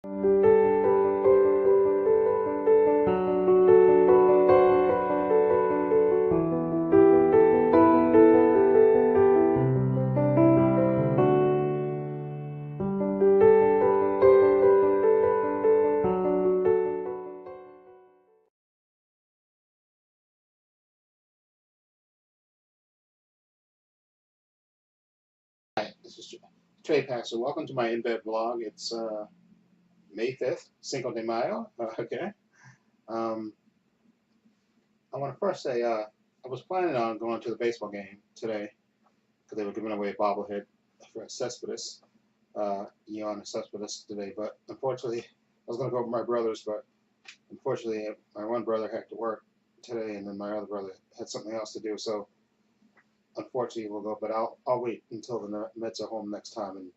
Hi, this is Trepacer. Welcome to my in-bed vlog. It's May 5th, Cinco de Mayo. Okay. Um, I want to first say I was planning on going to the baseball game today because they were giving away a bobblehead for Cespedes, Eon Cespedes today. But unfortunately, I was going to go with my brothers, but unfortunately, my one brother had to work today, and then my other brother had something else to do. So unfortunately, we'll go. But I'll wait until the Mets are home next time, and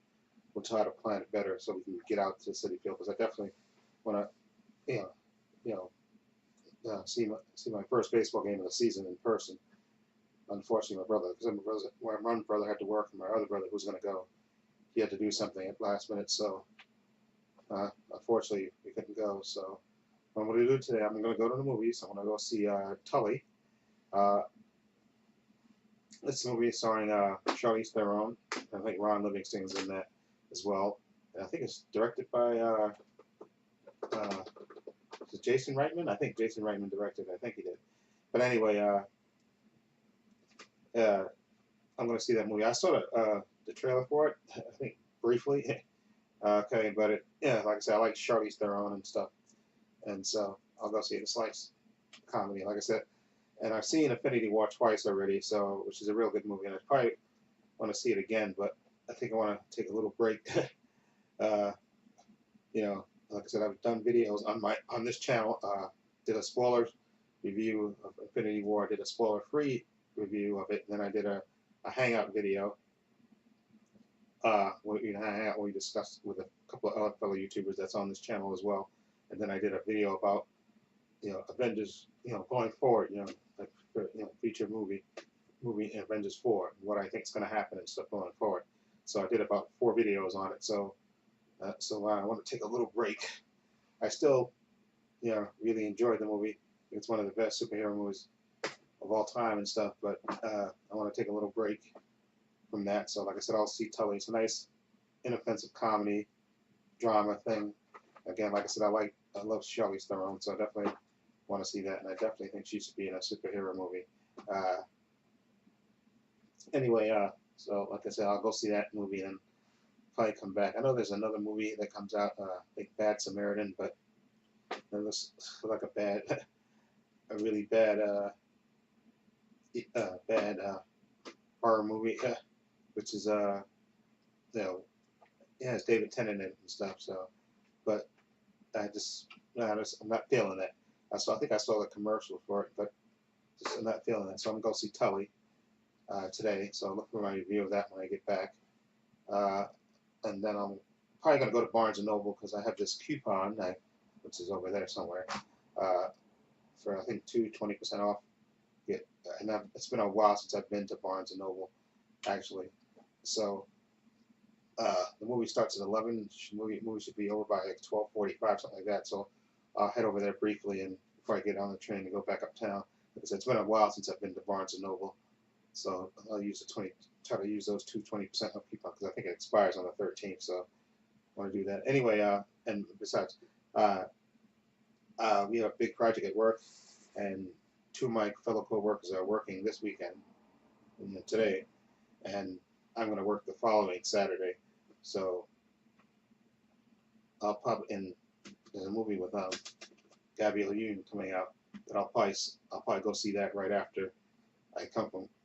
we'll try to plan it better so we can get out to City Field, because I definitely want to, you see my first baseball game of the season in person. Unfortunately, my one brother had to work, and my other brother who was going to go, he had to do something at last minute, so unfortunately we couldn't go. So what I'm going to do today, I'm going to go to the movies. I'm going to go see Tully. Uh, this movie is starring Charlize Theron. I think Ron Livingston's in that as well. And I think it's directed by is it Jason Reitman? I think Jason Reitman directed it. I think he did. But anyway, I'm going to see that movie. I saw the trailer for it, I think, briefly. Okay, but like I said, I like Charlize Theron and stuff. And so I'll go see it. It's like comedy, like I said. And I've seen Infinity War twice already, so which is a real good movie. And I probably want to see it again, but I think I want to take a little break. uh, like I said, I've done videos on this channel. Did a spoiler review of Infinity War. Did a spoiler-free review of it. And then I did a hangout video. Where we discussed with a couple of other fellow YouTubers that's on this channel as well. And then I did a video about Avengers, going forward, like feature movie Avengers 4, what I think is going to happen and stuff going forward. So I did about 4 videos on it. So I want to take a little break. I still really enjoyed the movie. It's one of the best superhero movies of all time and stuff, but I want to take a little break from that. So like I said, I'll see Tully. It's a nice, inoffensive comedy, drama thing. Again, like I said, I love Charlize Theron, so I definitely want to see that, and I definitely think she should be in a superhero movie. Anyway, so like I said, I'll go see that movie and probably come back. I know there's another movie that comes out, I think Bad Samaritan, but it looks like a really bad horror movie, which is it's David Tennant in it and stuff. So, but I'm not feeling it. I think I saw the commercial for it, but I'm not feeling it. So I'm gonna go see Tully today. So I'll look for my review of that when I get back, and then I'm probably gonna go to Barnes and Noble because I have this coupon, which is over there somewhere, for I think 20% off. It's been a while since I've been to Barnes and Noble, actually. So the movie starts at 11. Movie should be over by like 12:45, something like that. So I'll head over there briefly and before I get on the train to go back uptown. Because it's been a while since I've been to Barnes and Noble, so I'll try to use those 20% off coupon because I think it expires on the 13th. So I want to do that anyway. And besides, we have a big project at work, and 2 of my fellow co-workers are working this weekend, today, and I'm going to work the following Saturday. So there's a movie with Gabrielle Union coming out that I'll probably go see that right after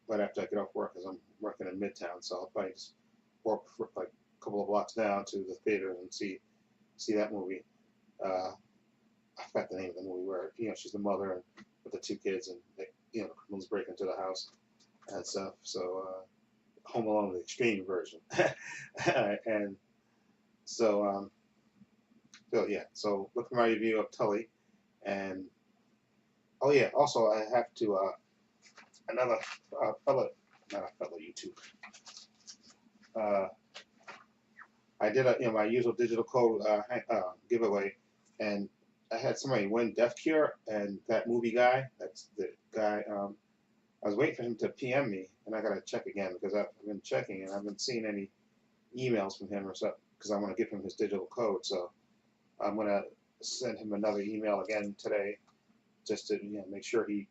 right after I get off work, because I'm working in Midtown. So I'll probably just walk for like a couple of blocks down to the theater and see that movie. I forgot the name of the movie where she's the mother and with the 2 kids, and the criminals break into the house and stuff. So Home Alone, the extreme version. And so so look for my review of Tully. And oh yeah, also I have to another fellow, not a fellow YouTuber, I did a my usual digital code giveaway, and I had somebody win Death Cure, and that movie guy, that's the guy. I was waiting for him to PM me, and I gotta check again because I've been checking and I haven't seen any emails from him or something because I want to give him his digital code. So I'm gonna send him another email again today just to make sure he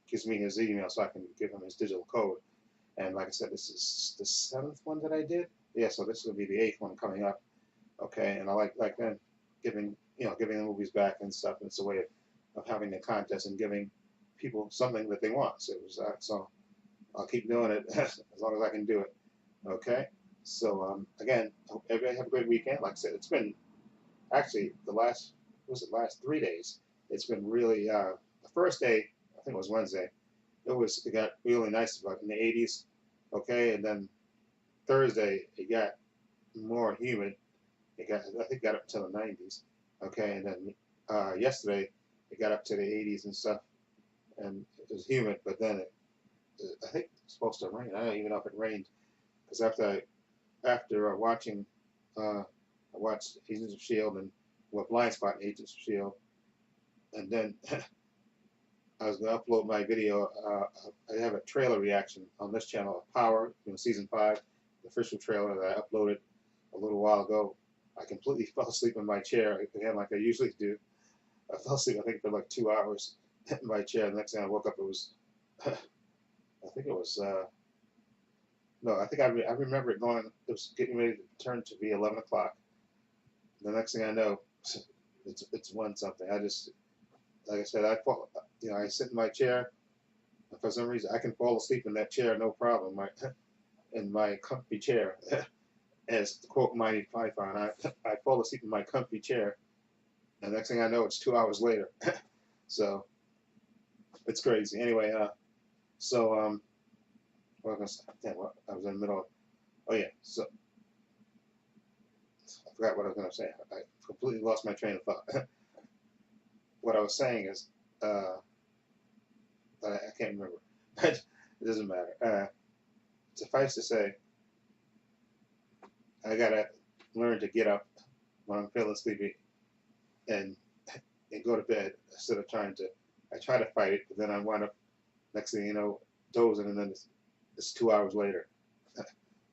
gives me his email so I can give him his digital code. And like I said, this is the 7th one that I did. Yeah, so this will be the 8th one coming up. Okay, and I like then giving giving the movies back and stuff. And it's a way of having a contest and giving people something that they want. So it was so I'll keep doing it as long as I can do it. Okay, so again, I hope everybody have a great weekend. Like I said, it's been actually the last 3 days. It's been really the first day I think it was Wednesday. It got really nice, about in the 80s. Okay, and then Thursday it got more humid. I think it got up to the 90s. Okay, and then yesterday it got up to the 80s and stuff, and it was humid. But then I think it's supposed to rain. I don't even know if it rained because after watching I watched Agents of Shield and Blind Spot and Agents of Shield, and then I was going to upload my video. I have a trailer reaction on this channel of Power, season 5, the official trailer that I uploaded a little while ago. I completely fell asleep in my chair again, like I usually do. I fell asleep, I think, for like 2 hours in my chair. The next thing I woke up, it was, I think it was, no, I think I remember it going, it was getting ready to turn to be 11 o'clock. The next thing I know, it's 1 something. I just, like I said, I sit in my chair. And for some reason, I can fall asleep in that chair, no problem. In my comfy chair, as to quote Mighty Python, I fall asleep in my comfy chair, and the next thing I know, it's 2 hours later. So it's crazy. Anyway, so what was I gonna say? Damn, I was in the middle of. Oh yeah, so I forgot what I was gonna say. I completely lost my train of thought. What I was saying is, I can't remember. It doesn't matter. Suffice to say, I gotta learn to get up when I'm feeling sleepy and go to bed instead of trying to. I try to fight it, but then I wind up next thing you know dozing, and then it's 2 hours later.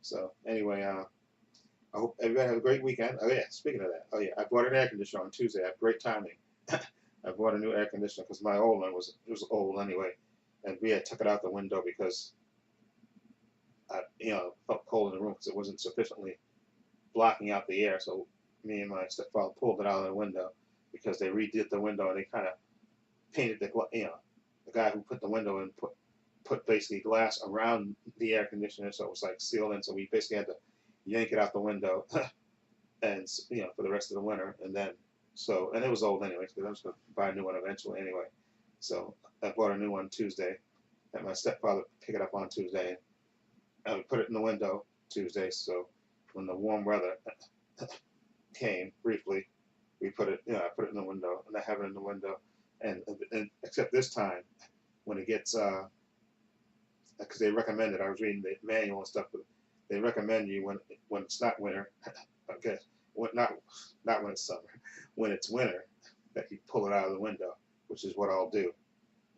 So anyway, I hope everybody have a great weekend. Oh yeah, speaking of that, oh yeah, I bought an air conditioner on Tuesday. I have great timing. I bought a new air conditioner because my old one was old anyway, and we had took it out the window because I felt cold in the room because it wasn't sufficiently blocking out the air. So me and my stepfather pulled it out of the window because they redid the window and they kind of painted the guy who put the window in put basically glass around the air conditioner so it was like sealed in. So we basically had to yank it out the window and for the rest of the winter. And then and it was old anyway because I was going to buy a new one eventually anyway. So I bought a new one Tuesday. Had my stepfather pick it up on Tuesday. And we put it in the window Tuesday. So when the warm weather came briefly, we put it, I put it in the window, and I have it in the window, and except this time, when it gets, because they recommend it, I was reading the manual and stuff, but they recommend you when it's not winter, okay, not when it's summer, when it's winter, that you pull it out of the window, which is what I'll do,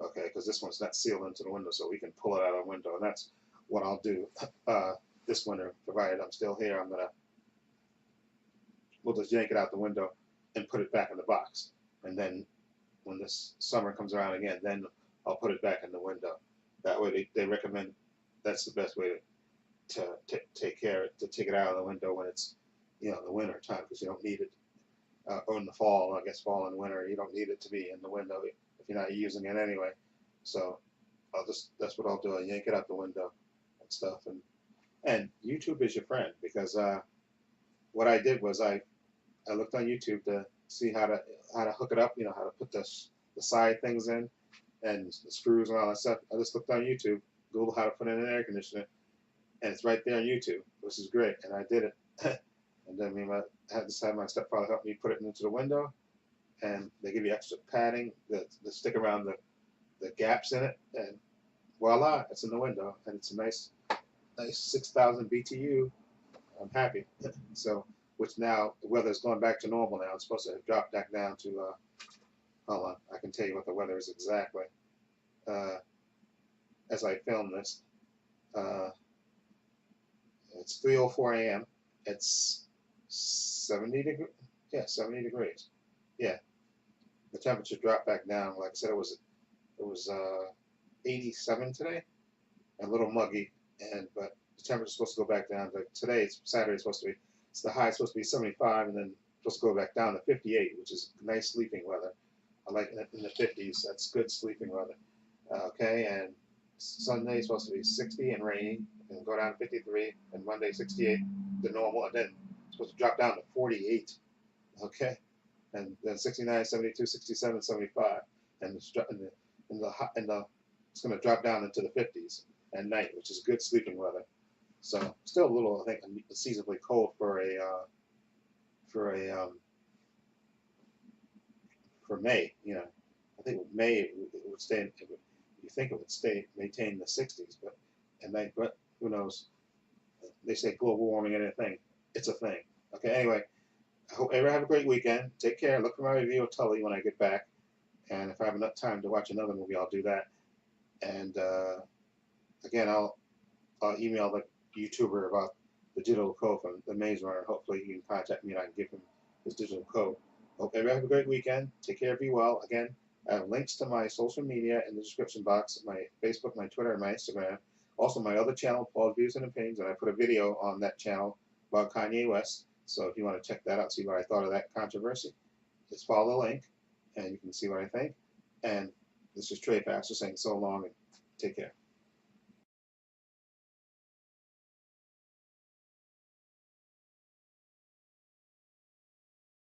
okay, because this one's not sealed into the window, so we can pull it out of the window, and that's what I'll do this winter, provided I'm still here. We'll just yank it out the window and put it back in the box. And then when this summer comes around again, then I'll put it back in the window. That way they recommend that's the best way to take it out of the window when it's, the winter time, because you don't need it, or in the fall, I guess fall and winter, you don't need it to be in the window if you're not using it anyway. So that's what I'll do. I'll yank it out the window and stuff. And YouTube is your friend, because what I did was I looked on YouTube to see how to hook it up, how to put the side things in and the screws and all that stuff. I just looked on YouTube, Googled how to put in an air conditioner, and it's right there on YouTube, which is great. And I did it. And then I had to have my stepfather help me put it into the window, and they give you extra padding to stick around the gaps in it, and voila, it's in the window, and it's a nice 6,000 BTU. I'm happy. So which now the weather's going back to normal now. It's supposed to drop back down to, hold on, I can tell you what the weather is exactly as I film this. It's 3:04 a.m. It's 70 degrees. Yeah, 70 degrees. Yeah, the temperature dropped back down. Like I said, it was 87 today, a little muggy, but the temperature's supposed to go back down. Like today, Saturday, it's supposed to be, it's the high is supposed to be 75, and then supposed to go back down to 58, which is nice sleeping weather. I like it in the 50s. That's good sleeping weather. Okay, and Sunday is supposed to be 60 and rainy, and go down to 53, and Monday 68, the normal, and then it's supposed to drop down to 48. Okay, and then 69, 72, 67, 75, and it's going to drop down into the 50s at night, which is good sleeping weather. So still a little, I think, unseasonably cold for May. You know, I think May it would stay. You think it would maintain the 60s, but at night, but who knows? They say global warming ain't a thing. It's a thing. Okay. Anyway, I hope everyone have a great weekend. Take care. Look for my review of Tully when I get back, and if I have enough time to watch another movie, I'll do that. And again, I'll email the YouTuber about the digital code from the Maze Runner. Hopefully, he can contact me and I can give him his digital code. Hope everyone have a great weekend. Take care. Be well. Again, I have links to my social media in the description box, my Facebook, my Twitter, and my Instagram. Also, my other channel, Paul's Views and Opinions, and I put a video on that channel about Kanye West. So if you want to check that out, see what I thought of that controversy, just follow the link, and you can see what I think. And this is Trepacer saying so long, and take care.